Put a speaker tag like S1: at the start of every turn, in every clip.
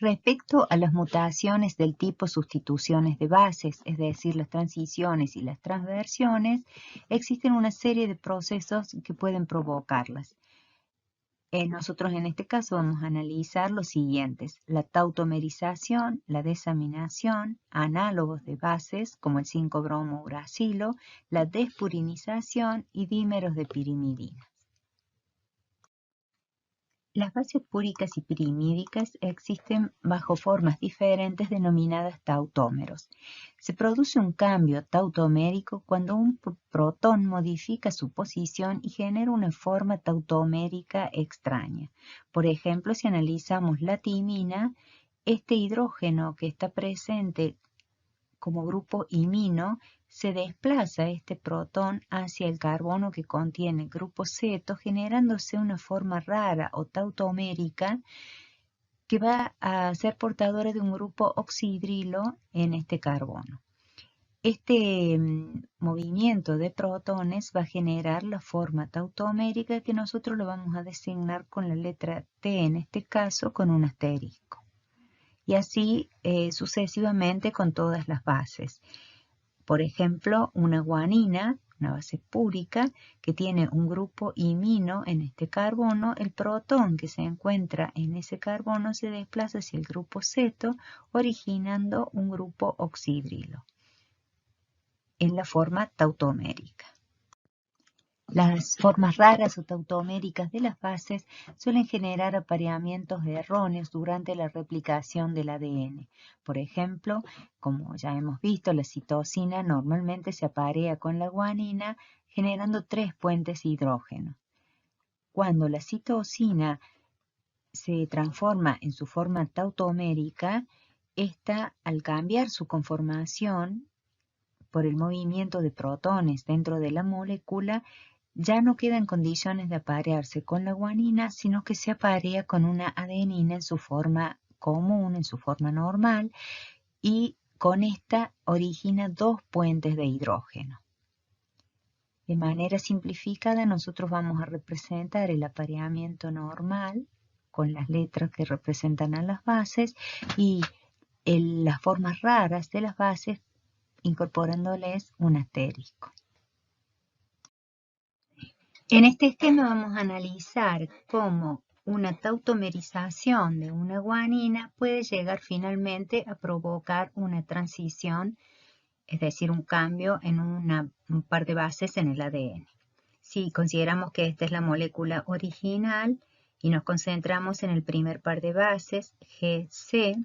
S1: Respecto a las mutaciones del tipo sustituciones de bases, es decir, las transiciones y las transversiones, existen una serie de procesos que pueden provocarlas. Nosotros en este caso vamos a analizar los siguientes: la tautomerización, la desaminación, análogos de bases como el 5-bromo-uracilo, la despurinización y dímeros de pirimidina. Las bases púricas y pirimídicas existen bajo formas diferentes denominadas tautómeros. Se produce un cambio tautomérico cuando un protón modifica su posición y genera una forma tautomérica extraña. Por ejemplo, si analizamos la timina, este hidrógeno que está presente como grupo imino, se desplaza este protón hacia el carbono que contiene el grupo ceto, generándose una forma rara o tautomérica que va a ser portadora de un grupo oxidrilo en este carbono. Este movimiento de protones va a generar la forma tautomérica que nosotros lo vamos a designar con la letra T, en este caso con un asterisco. Y así sucesivamente con todas las bases. Por ejemplo, una guanina, una base púrica, que tiene un grupo imino en este carbono, el protón que se encuentra en ese carbono se desplaza hacia el grupo ceto, originando un grupo oxidrilo en la forma tautomérica. Las formas raras o tautoméricas de las bases suelen generar apareamientos erróneos durante la replicación del ADN. Por ejemplo, como ya hemos visto, la citosina normalmente se aparea con la guanina generando 3 puentes de hidrógeno. Cuando la citosina se transforma en su forma tautomérica, esta, al cambiar su conformación por el movimiento de protones dentro de la molécula, ya no queda en condiciones de aparearse con la guanina, sino que se aparea con una adenina en su forma común, en su forma normal, y con esta origina 2 puentes de hidrógeno. De manera simplificada, nosotros vamos a representar el apareamiento normal con las letras que representan a las bases y las formas raras de las bases incorporándoles un asterisco. En este esquema vamos a analizar cómo una tautomerización de una guanina puede llegar finalmente a provocar una transición, es decir, un cambio en un par de bases en el ADN. Si consideramos que esta es la molécula original y nos concentramos en el primer par de bases, GC,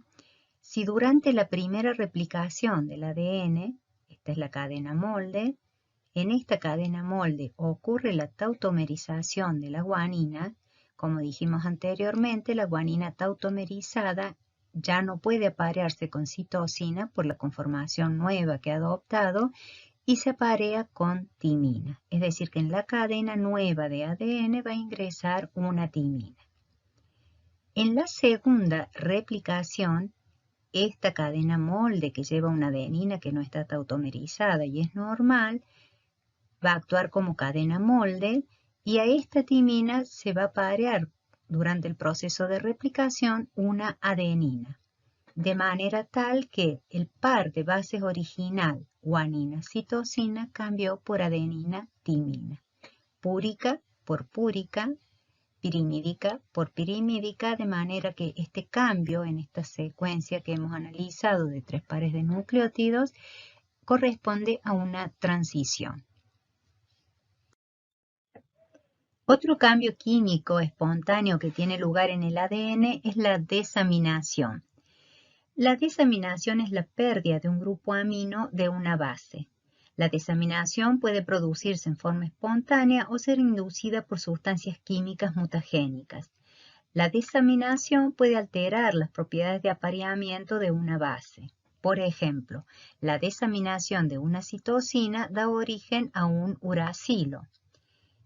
S1: si durante la primera replicación del ADN, esta es la cadena molde, en esta cadena molde ocurre la tautomerización de la guanina. Como dijimos anteriormente, la guanina tautomerizada ya no puede aparearse con citosina por la conformación nueva que ha adoptado y se aparea con timina. Es decir, que en la cadena nueva de ADN va a ingresar una timina. En la segunda replicación, esta cadena molde que lleva una adenina que no está tautomerizada y es normal, va a actuar como cadena molde y a esta timina se va a aparear durante el proceso de replicación una adenina, de manera tal que el par de bases original guanina-citosina cambió por adenina-timina, púrica por púrica, pirimídica por pirimídica, de manera que este cambio en esta secuencia que hemos analizado de 3 pares de nucleótidos corresponde a una transición. Otro cambio químico espontáneo que tiene lugar en el ADN es la desaminación. La desaminación es la pérdida de un grupo amino de una base. La desaminación puede producirse en forma espontánea o ser inducida por sustancias químicas mutagénicas. La desaminación puede alterar las propiedades de apareamiento de una base. Por ejemplo, la desaminación de una citosina da origen a un uracilo.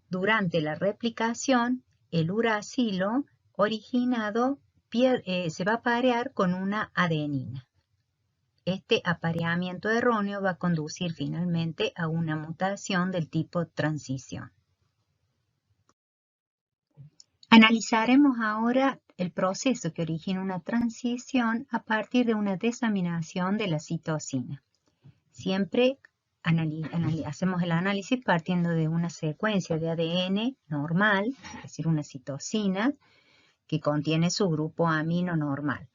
S1: Durante la replicación, el uracilo originado se va a aparear con una adenina. Este apareamiento erróneo va a conducir finalmente a una mutación del tipo transición. Analizaremos ahora el proceso que origina una transición a partir de una desaminación de la citosina. Siempre hacemos el análisis partiendo de una secuencia de ADN normal, es decir, una citosina que contiene su grupo amino normal.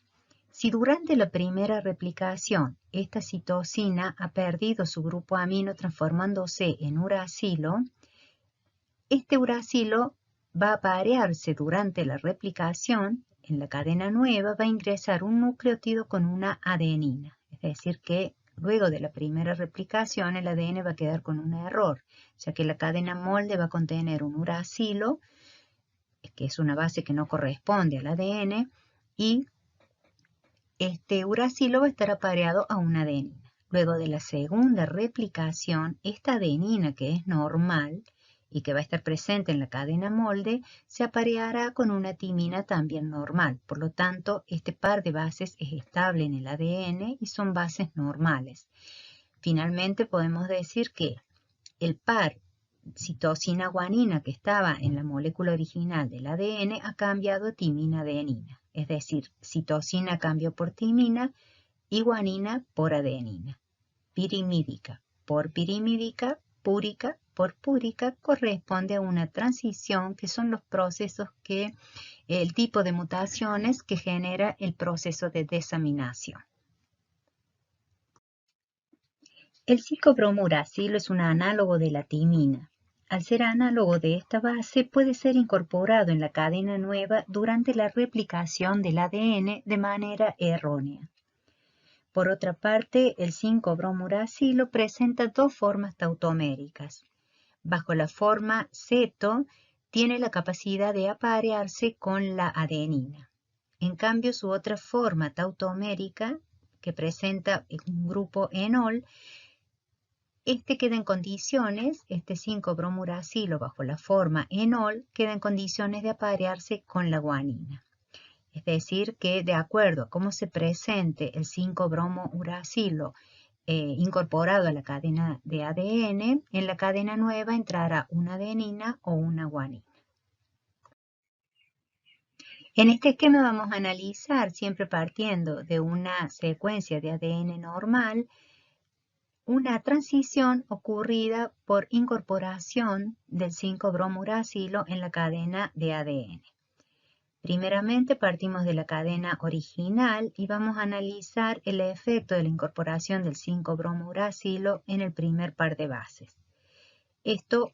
S1: Si durante la primera replicación esta citosina ha perdido su grupo amino transformándose en uracilo, este uracilo va a aparearse durante la replicación. En la cadena nueva va a ingresar un nucleótido con una adenina, es decir que luego de la primera replicación el ADN va a quedar con un error, ya que la cadena molde va a contener un uracilo, que es una base que no corresponde al ADN, y este uracilo va a estar apareado a una adenina. Luego de la segunda replicación, esta adenina, que es normal y que va a estar presente en la cadena molde, se apareará con una timina también normal. Por lo tanto, este par de bases es estable en el ADN y son bases normales. Finalmente, podemos decir que el par citosina-guanina que estaba en la molécula original del ADN ha cambiado a timina-adenina. Es decir, citosina cambió por timina y guanina por adenina. Pirimídica por pirimídica, púrica por púrica, corresponde a una transición, que son los procesos el tipo de mutaciones que genera el proceso de desaminación. El 5-bromuracilo es un análogo de la timina. Al ser análogo de esta base, puede ser incorporado en la cadena nueva durante la replicación del ADN de manera errónea. Por otra parte, el 5-bromuracilo presenta dos formas tautoméricas. Bajo la forma ceto, tiene la capacidad de aparearse con la adenina. En cambio, su otra forma tautomérica, que presenta un grupo enol, queda en condiciones, este 5-bromuracilo bajo la forma enol, queda en condiciones de aparearse con la guanina. Es decir, que de acuerdo a cómo se presente el 5-bromouracilo incorporado a la cadena de ADN, en la cadena nueva entrará una adenina o una guanina. En este esquema vamos a analizar, siempre partiendo de una secuencia de ADN normal, una transición ocurrida por incorporación del 5-bromuracilo en la cadena de ADN. Primeramente partimos de la cadena original y vamos a analizar el efecto de la incorporación del 5-bromuracilo en el primer par de bases. Esto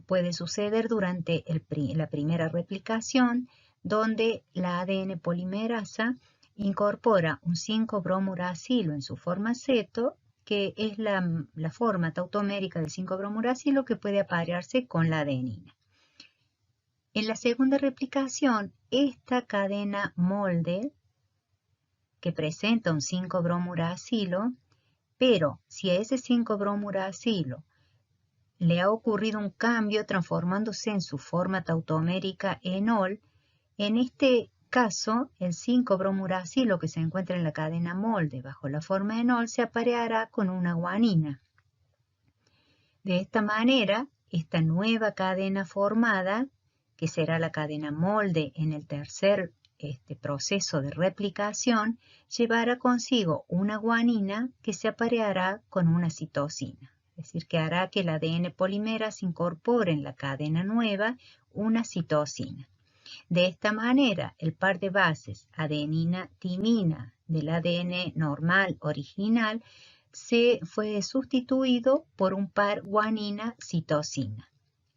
S1: puede suceder durante la primera replicación, donde la ADN polimerasa incorpora un 5-bromuracilo en su forma ceto, que es la forma tautomérica del 5-bromuracilo que puede aparearse con la adenina. En la segunda replicación, esta cadena molde, que presenta un 5-bromuracilo, pero si a ese 5-bromuracilo le ha ocurrido un cambio transformándose en su forma tautomérica enol, en este caso el 5-bromuracilo que se encuentra en la cadena molde bajo la forma enol se apareará con una guanina. De esta manera, esta nueva cadena formada, que será la cadena molde en el tercer proceso de replicación, llevará consigo una guanina que se apareará con una citosina. Es decir, que hará que el ADN polimerasa incorpore en la cadena nueva una citosina. De esta manera, el par de bases adenina-timina del ADN normal original fue sustituido por un par guanina-citosina.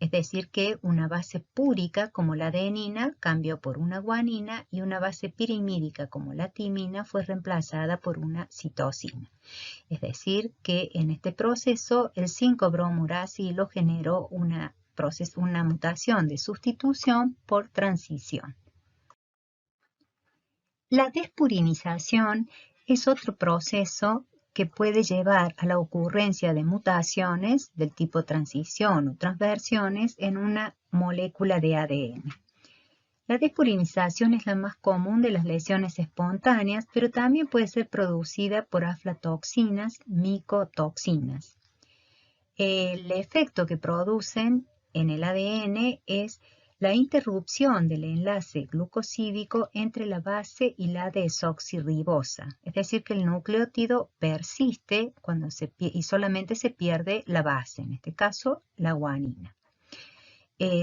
S1: Es decir que una base púrica como la adenina cambió por una guanina y una base pirimídica como la timina fue reemplazada por una citosina. Es decir que en este proceso el 5-bromuracilo generó una mutación de sustitución por transición. La despurinización es otro proceso que puede llevar a la ocurrencia de mutaciones del tipo transición o transversiones en una molécula de ADN. La despurinización es la más común de las lesiones espontáneas, pero también puede ser producida por aflatoxinas, micotoxinas. El efecto que producen en el ADN es la interrupción del enlace glucosídico entre la base y la desoxirribosa, es decir, que el nucleótido persiste y solamente se pierde la base, en este caso la guanina.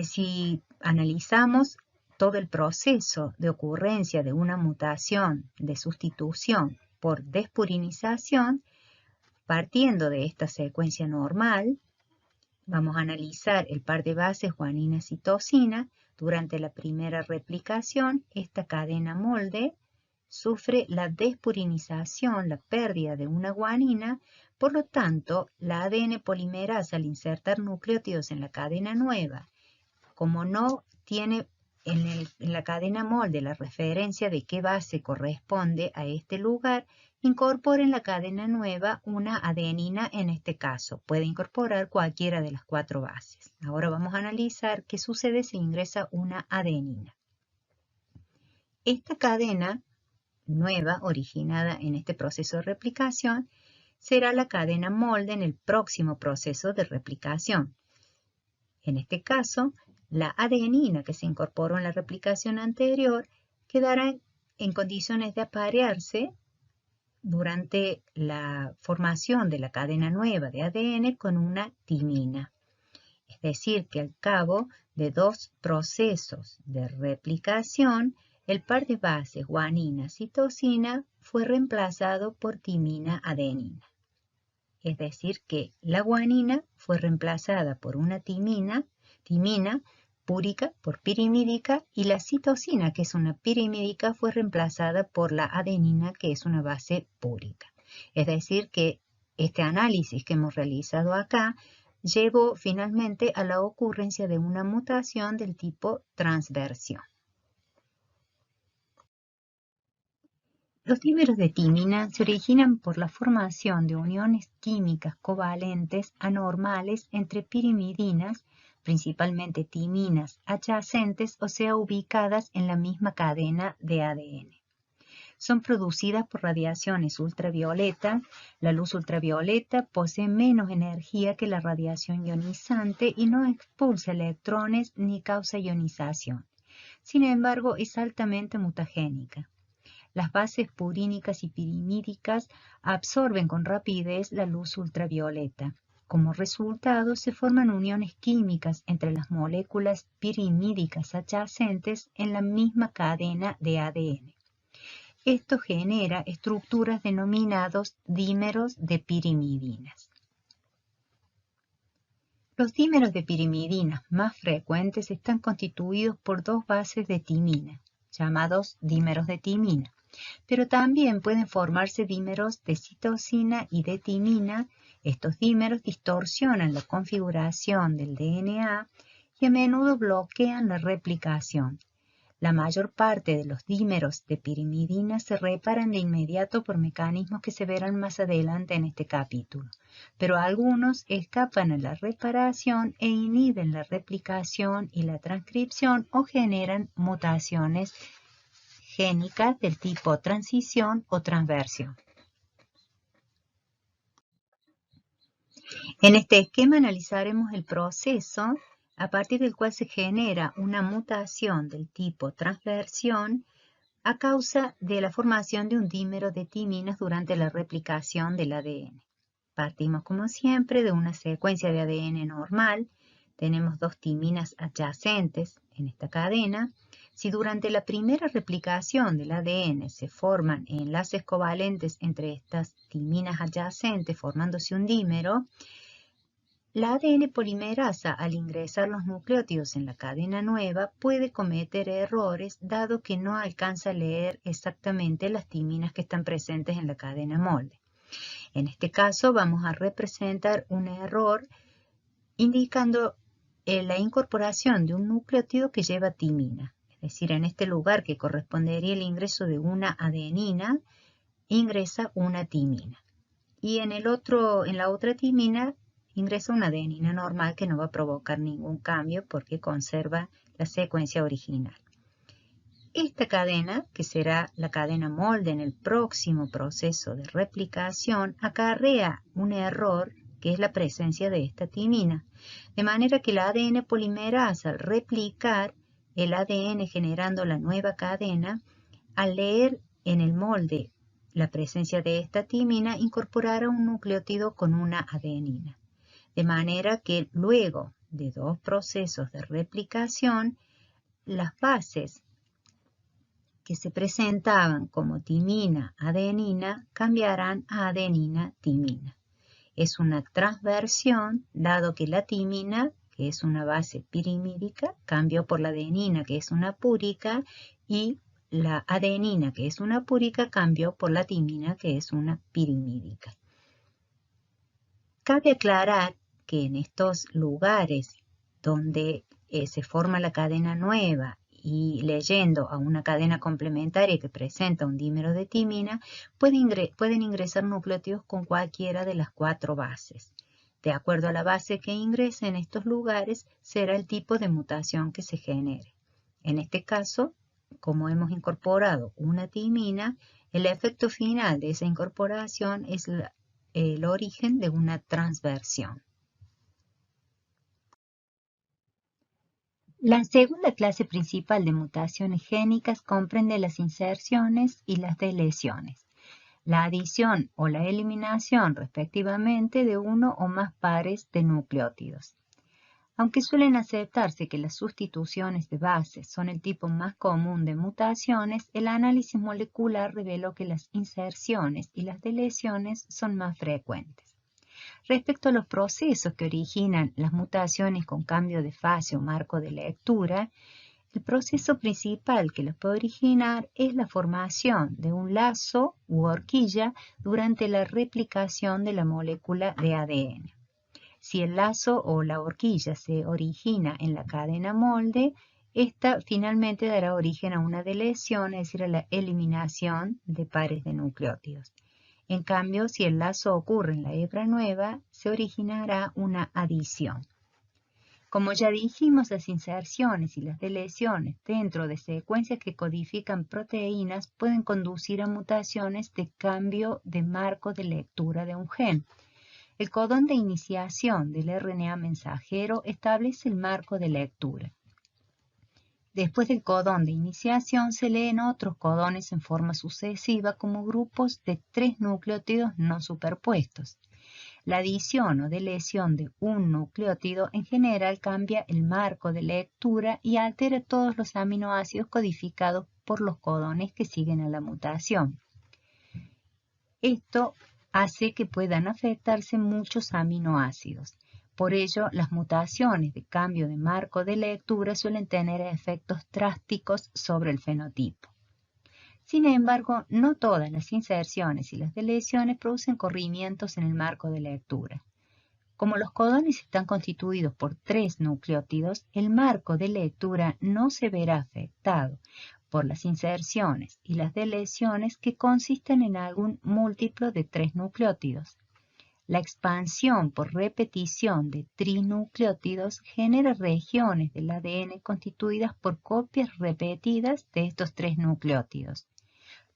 S1: Si analizamos todo el proceso de ocurrencia de una mutación de sustitución por despurinización, partiendo de esta secuencia normal, vamos a analizar el par de bases guanina-citosina. Durante la primera replicación, esta cadena molde sufre la despurinización, la pérdida de una guanina. Por lo tanto, la ADN polimerasa, al insertar nucleótidos en la cadena nueva, como no tiene en la cadena molde la referencia de qué base corresponde a este lugar, incorpora en la cadena nueva una adenina en este caso. Puede incorporar cualquiera de las 4 bases. Ahora vamos a analizar qué sucede si ingresa una adenina. Esta cadena nueva, originada en este proceso de replicación, será la cadena molde en el próximo proceso de replicación. En este caso, la adenina que se incorporó en la replicación anterior quedará en condiciones de aparearse durante la formación de la cadena nueva de ADN con una timina. Es decir, que al cabo de 2 procesos de replicación, el par de bases guanina-citosina fue reemplazado por timina-adenina. Es decir, que la guanina fue reemplazada por una timina púrica por pirimídica, y la citosina, que es una pirimídica, fue reemplazada por la adenina, que es una base púrica. Es decir, que este análisis que hemos realizado acá llevó finalmente a la ocurrencia de una mutación del tipo transversión. Los dímeros de timina se originan por la formación de uniones químicas covalentes anormales entre pirimidinas, principalmente timinas adyacentes, o sea, ubicadas en la misma cadena de ADN. Son producidas por radiaciones ultravioleta. La luz ultravioleta posee menos energía que la radiación ionizante y no expulsa electrones ni causa ionización. Sin embargo, es altamente mutagénica. Las bases purínicas y pirimídicas absorben con rapidez la luz ultravioleta. Como resultado, se forman uniones químicas entre las moléculas pirimídicas adyacentes en la misma cadena de ADN. Esto genera estructuras denominadas dímeros de pirimidinas. Los dímeros de pirimidinas más frecuentes están constituidos por 2 bases de timina, llamados dímeros de timina. Pero también pueden formarse dímeros de citosina y de timina. Estos dímeros distorsionan la configuración del DNA y a menudo bloquean la replicación. La mayor parte de los dímeros de pirimidina se reparan de inmediato por mecanismos que se verán más adelante en este capítulo, pero algunos escapan a la reparación e inhiben la replicación y la transcripción o generan mutaciones génicas del tipo transición o transversión. En este esquema analizaremos el proceso a partir del cual se genera una mutación del tipo transversión a causa de la formación de un dímero de timinas durante la replicación del ADN. Partimos como siempre de una secuencia de ADN normal. Tenemos 2 timinas adyacentes en esta cadena. Si durante la primera replicación del ADN se forman enlaces covalentes entre estas timinas adyacentes formándose un dímero, la ADN polimerasa, al ingresar los nucleótidos en la cadena nueva, puede cometer errores dado que no alcanza a leer exactamente las timinas que están presentes en la cadena molde. En este caso vamos a representar un error indicando la incorporación de un nucleótido que lleva timina. Es decir, en este lugar que correspondería el ingreso de una adenina, ingresa una timina. Y en la otra timina ingresa una adenina normal que no va a provocar ningún cambio porque conserva la secuencia original. Esta cadena, que será la cadena molde en el próximo proceso de replicación, acarrea un error que es la presencia de esta timina. De manera que la ADN polimerasa, al replicar, el ADN generando la nueva cadena, al leer en el molde la presencia de esta timina, incorporará un nucleótido con una adenina. De manera que luego de 2 procesos de replicación, las bases que se presentaban como timina-adenina cambiarán a adenina-timina. Es una transversión, dado que la timina, que es una base pirimídica, cambió por la adenina, que es una púrica, y la adenina, que es una púrica, cambió por la timina, que es una pirimídica. Cabe aclarar que en estos lugares donde se forma la cadena nueva y leyendo a una cadena complementaria que presenta un dímero de timina, pueden ingresar nucleótidos con cualquiera de las 4 bases. De acuerdo a la base que ingrese en estos lugares, será el tipo de mutación que se genere. En este caso, como hemos incorporado una timina, el efecto final de esa incorporación es el origen de una transversión. La segunda clase principal de mutaciones génicas comprende las inserciones y las deleciones, la adición o la eliminación respectivamente de uno o más pares de nucleótidos. Aunque suelen aceptarse que las sustituciones de bases son el tipo más común de mutaciones, el análisis molecular reveló que las inserciones y las deleciones son más frecuentes. Respecto a los procesos que originan las mutaciones con cambio de fase o marco de lectura, el proceso principal que los puede originar es la formación de un lazo u horquilla durante la replicación de la molécula de ADN. Si el lazo o la horquilla se origina en la cadena molde, esta finalmente dará origen a una deleción, es decir, a la eliminación de pares de nucleótidos. En cambio, si el lazo ocurre en la hebra nueva, se originará una adición. Como ya dijimos, las inserciones y las deleciones dentro de secuencias que codifican proteínas pueden conducir a mutaciones de cambio de marco de lectura de un gen. El codón de iniciación del RNA mensajero establece el marco de lectura. Después del codón de iniciación se leen otros codones en forma sucesiva como grupos de 3 nucleótidos no superpuestos. La adición o deleción de un nucleótido en general cambia el marco de lectura y altera todos los aminoácidos codificados por los codones que siguen a la mutación. Esto hace que puedan afectarse muchos aminoácidos. Por ello, las mutaciones de cambio de marco de lectura suelen tener efectos drásticos sobre el fenotipo. Sin embargo, no todas las inserciones y las deleciones producen corrimientos en el marco de lectura. Como los codones están constituidos por 3 nucleótidos, el marco de lectura no se verá afectado por las inserciones y las deleciones que consisten en algún múltiplo de 3 nucleótidos. La expansión por repetición de trinucleótidos genera regiones del ADN constituidas por copias repetidas de estos 3 nucleótidos.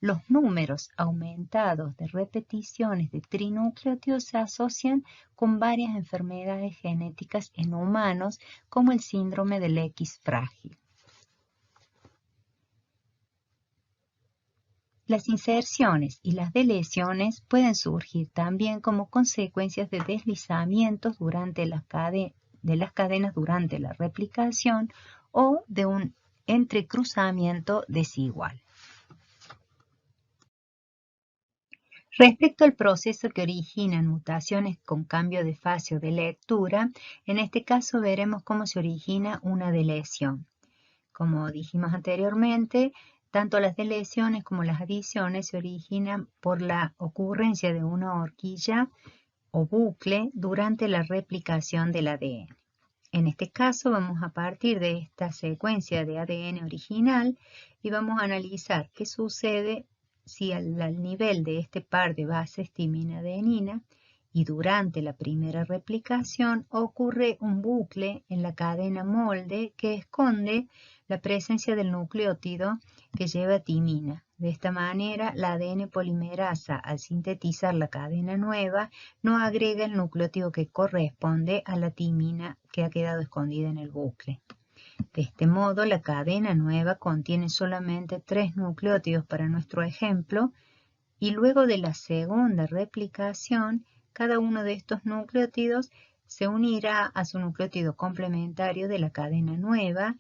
S1: Los números aumentados de repeticiones de trinucleótidos se asocian con varias enfermedades genéticas en humanos, como el síndrome del X frágil. Las inserciones y las deleciones pueden surgir también como consecuencias de deslizamientos durante de las cadenas durante la replicación o de un entrecruzamiento desigual. Respecto al proceso que originan mutaciones con cambio de fase o de lectura, en este caso veremos cómo se origina una deleción. Como dijimos anteriormente, tanto las deleciones como las adiciones se originan por la ocurrencia de una horquilla o bucle durante la replicación del ADN. En este caso vamos a partir de esta secuencia de ADN original y vamos a analizar qué sucede si al nivel de este par de bases timina-adenina y durante la primera replicación ocurre un bucle en la cadena molde que esconde la presencia del nucleótido que lleva timina. De esta manera, la ADN polimerasa, al sintetizar la cadena nueva, no agrega el nucleótido que corresponde a la timina que ha quedado escondida en el bucle. De este modo, la cadena nueva contiene solamente 3 nucleótidos para nuestro ejemplo, y luego de la segunda replicación, cada uno de estos nucleótidos se unirá a su nucleótido complementario de la cadena nueva,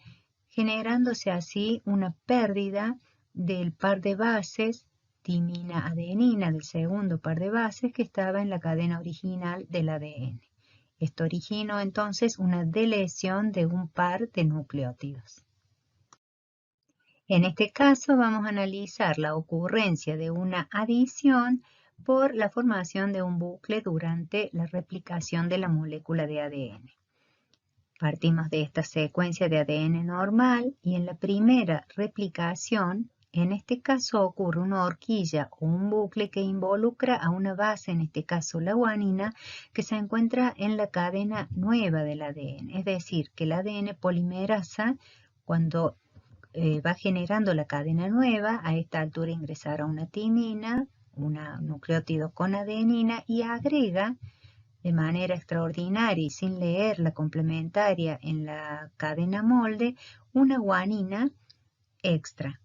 S1: generándose así una pérdida del par de bases timina-adenina del segundo par de bases que estaba en la cadena original del ADN. Esto originó entonces una deleción de un par de nucleótidos. En este caso vamos a analizar la ocurrencia de una adición por la formación de un bucle durante la replicación de la molécula de ADN. Partimos de esta secuencia de ADN normal y en la primera replicación, en este caso ocurre una horquilla o un bucle que involucra a una base, en este caso la guanina, que se encuentra en la cadena nueva del ADN. Es decir, que el ADN polimerasa, cuando va generando la cadena nueva, a esta altura ingresará una timina, un nucleótido con adenina y agrega de manera extraordinaria y sin leer la complementaria en la cadena molde, una guanina extra.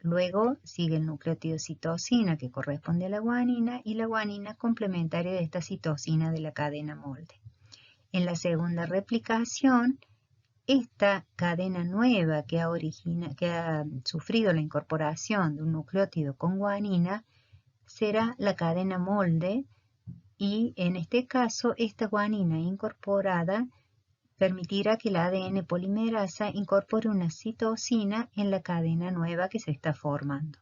S1: Luego sigue el nucleótido citosina que corresponde a la guanina y la guanina complementaria de esta citosina de la cadena molde. En la segunda replicación, esta cadena nueva que ha sufrido la incorporación de un nucleótido con guanina será la cadena molde y en este caso esta guanina incorporada permitirá que el ADN polimerasa incorpore una citosina en la cadena nueva que se está formando.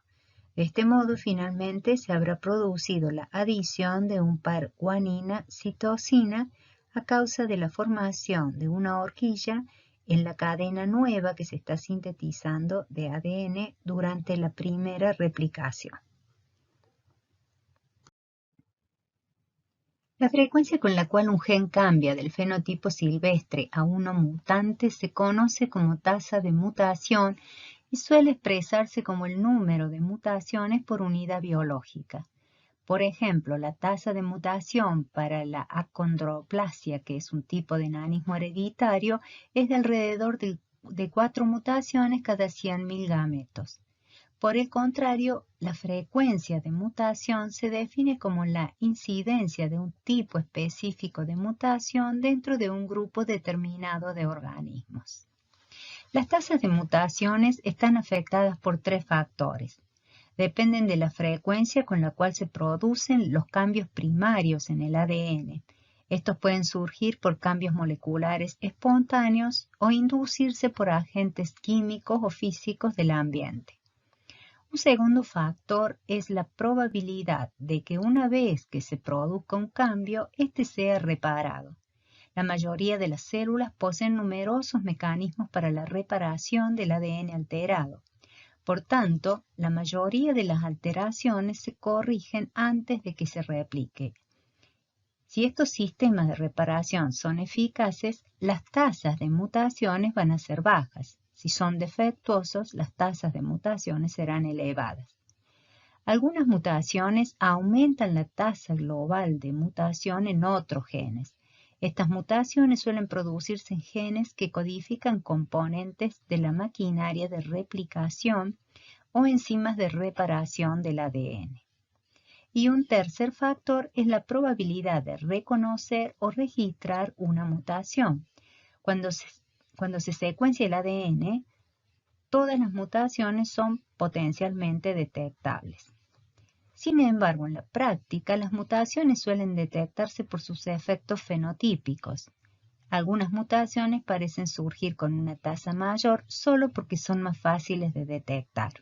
S1: De este modo finalmente se habrá producido la adición de un par guanina-citosina a causa de la formación de una horquilla en la cadena nueva que se está sintetizando de ADN durante la primera replicación. La frecuencia con la cual un gen cambia del fenotipo silvestre a uno mutante se conoce como tasa de mutación y suele expresarse como el número de mutaciones por unidad biológica. Por ejemplo, la tasa de mutación para la acondroplasia, que es un tipo de enanismo hereditario, es de alrededor de 4 mutaciones cada 100.000 gametos. Por el contrario, la frecuencia de mutación se define como la incidencia de un tipo específico de mutación dentro de un grupo determinado de organismos. Las tasas de mutaciones están afectadas por 3 factores. Dependen de la frecuencia con la cual se producen los cambios primarios en el ADN. Estos pueden surgir por cambios moleculares espontáneos o inducirse por agentes químicos o físicos del ambiente. Un segundo factor es la probabilidad de que una vez que se produzca un cambio, éste sea reparado. La mayoría de las células poseen numerosos mecanismos para la reparación del ADN alterado. Por tanto, la mayoría de las alteraciones se corrigen antes de que se replique. Si estos sistemas de reparación son eficaces, las tasas de mutaciones van a ser bajas. Si son defectuosos, las tasas de mutaciones serán elevadas. Algunas mutaciones aumentan la tasa global de mutación en otros genes. Estas mutaciones suelen producirse en genes que codifican componentes de la maquinaria de replicación o enzimas de reparación del ADN. Y un tercer factor es la probabilidad de reconocer o registrar una mutación. Cuando se secuencia el ADN, todas las mutaciones son potencialmente detectables. Sin embargo, en la práctica, las mutaciones suelen detectarse por sus efectos fenotípicos. Algunas mutaciones parecen surgir con una tasa mayor solo porque son más fáciles de detectar.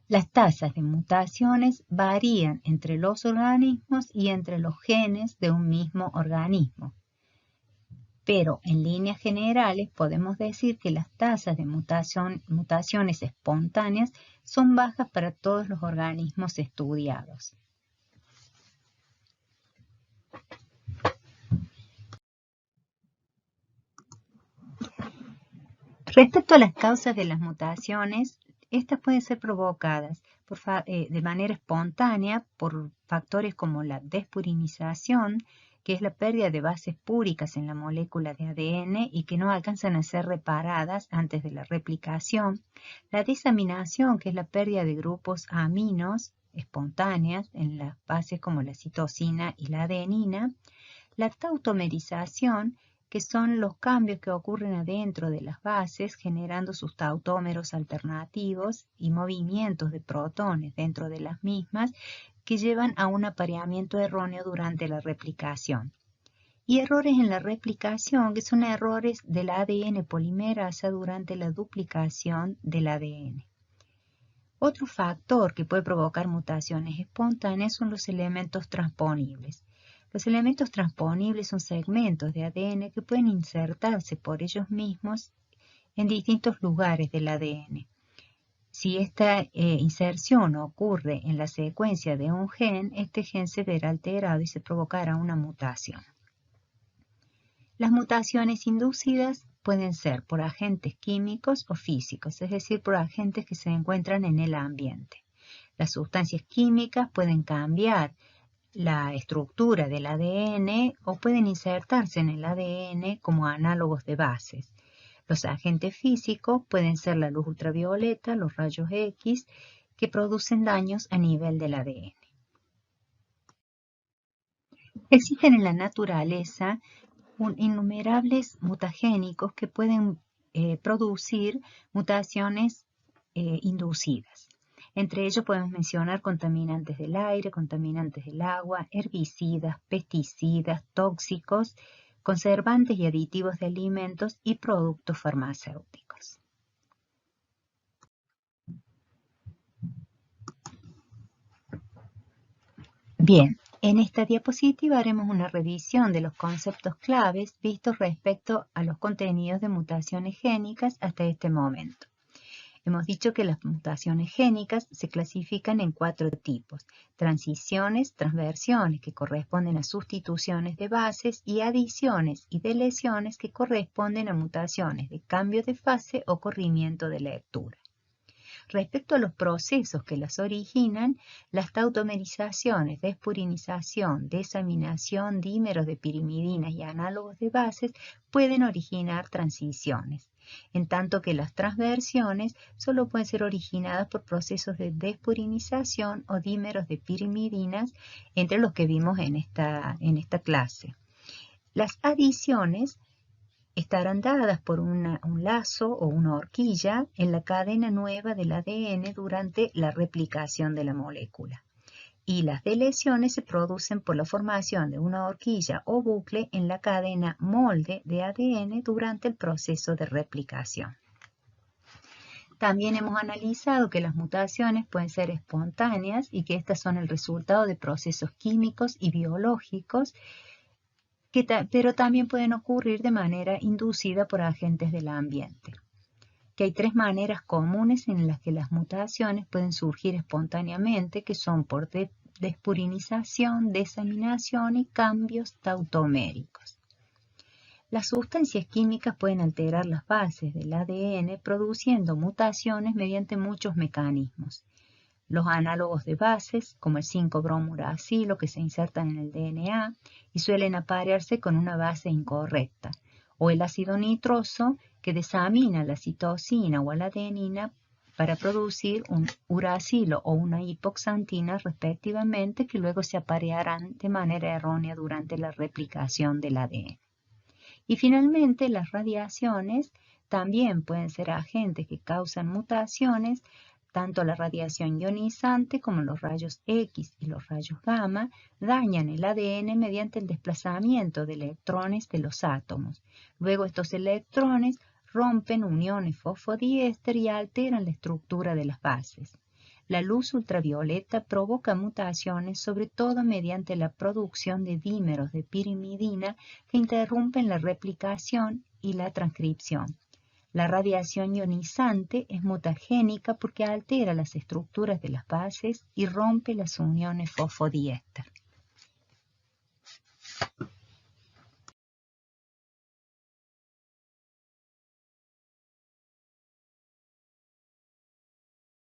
S1: Las tasas de mutaciones varían entre los organismos y entre los genes de un mismo organismo. Pero en líneas generales podemos decir que las tasas de mutaciones espontáneas son bajas para todos los organismos estudiados. Respecto a las causas de las mutaciones, estas pueden ser provocadas de manera espontánea por factores como la despurinización, que es la pérdida de bases púricas en la molécula de ADN y que no alcanzan a ser reparadas antes de la replicación. La desaminación, que es la pérdida de grupos aminos espontáneas en las bases como la citosina y la adenina. La tautomerización, que son los cambios que ocurren adentro de las bases, generando sus tautómeros alternativos y movimientos de protones dentro de las mismas, que llevan a un apareamiento erróneo durante la replicación. Y errores en la replicación, que son errores del ADN polimerasa durante la duplicación del ADN. Otro factor que puede provocar mutaciones espontáneas son los elementos transponibles. Los elementos transponibles son segmentos de ADN que pueden insertarse por ellos mismos en distintos lugares del ADN. Si esta inserción ocurre en la secuencia de un gen, este gen se verá alterado y se provocará una mutación. Las mutaciones inducidas pueden ser por agentes químicos o físicos, es decir, por agentes que se encuentran en el ambiente. Las sustancias químicas pueden cambiar la estructura del ADN o pueden insertarse en el ADN como análogos de bases. Los agentes físicos pueden ser la luz ultravioleta, los rayos X, que producen daños a nivel del ADN. Existen en la naturaleza innumerables mutagénicos que pueden producir mutaciones inducidas. Entre ellos podemos mencionar contaminantes del aire, contaminantes del agua, herbicidas, pesticidas, tóxicos, conservantes y aditivos de alimentos y productos farmacéuticos. Bien, en esta diapositiva haremos una revisión de los conceptos claves vistos respecto a los contenidos de mutaciones génicas hasta este momento. Hemos dicho que las mutaciones génicas se clasifican en 4 tipos: transiciones, transversiones, que corresponden a sustituciones de bases, y adiciones y deleciones, que corresponden a mutaciones de cambio de fase o corrimiento de lectura. Respecto a los procesos que las originan, las tautomerizaciones, despurinización, desaminación, dímeros de pirimidinas y análogos de bases pueden originar transiciones, en tanto que las transversiones solo pueden ser originadas por procesos de despurinización o dímeros de pirimidinas, entre los que vimos en esta clase. Las adiciones estarán dadas por un lazo o una horquilla en la cadena nueva del ADN durante la replicación de la molécula. Y las deleciones se producen por la formación de una horquilla o bucle en la cadena molde de ADN durante el proceso de replicación. También hemos analizado que las mutaciones pueden ser espontáneas y que estas son el resultado de procesos químicos y biológicos, pero también pueden ocurrir de manera inducida por agentes del ambiente. Que hay 3 maneras comunes en las que las mutaciones pueden surgir espontáneamente, que son por despurinización, desaminación y cambios tautoméricos. Las sustancias químicas pueden alterar las bases del ADN, produciendo mutaciones mediante muchos mecanismos. Los análogos de bases, como el 5-bromuracilo, que se insertan en el DNA y suelen aparearse con una base incorrecta, o el ácido nitroso, que desamina la citosina o la adenina para producir un uracilo o una hipoxantina respectivamente, que luego se aparearán de manera errónea durante la replicación del ADN. Y finalmente, las radiaciones también pueden ser agentes que causan mutaciones. Tanto la radiación ionizante como los rayos X y los rayos gamma dañan el ADN mediante el desplazamiento de electrones de los átomos. Luego estos electrones rompen uniones fosfodiéster y alteran la estructura de las bases. La luz ultravioleta provoca mutaciones, sobre todo mediante la producción de dímeros de pirimidina que interrumpen la replicación y la transcripción. La radiación ionizante es mutagénica porque altera las estructuras de las bases y rompe las uniones fosfodiéster.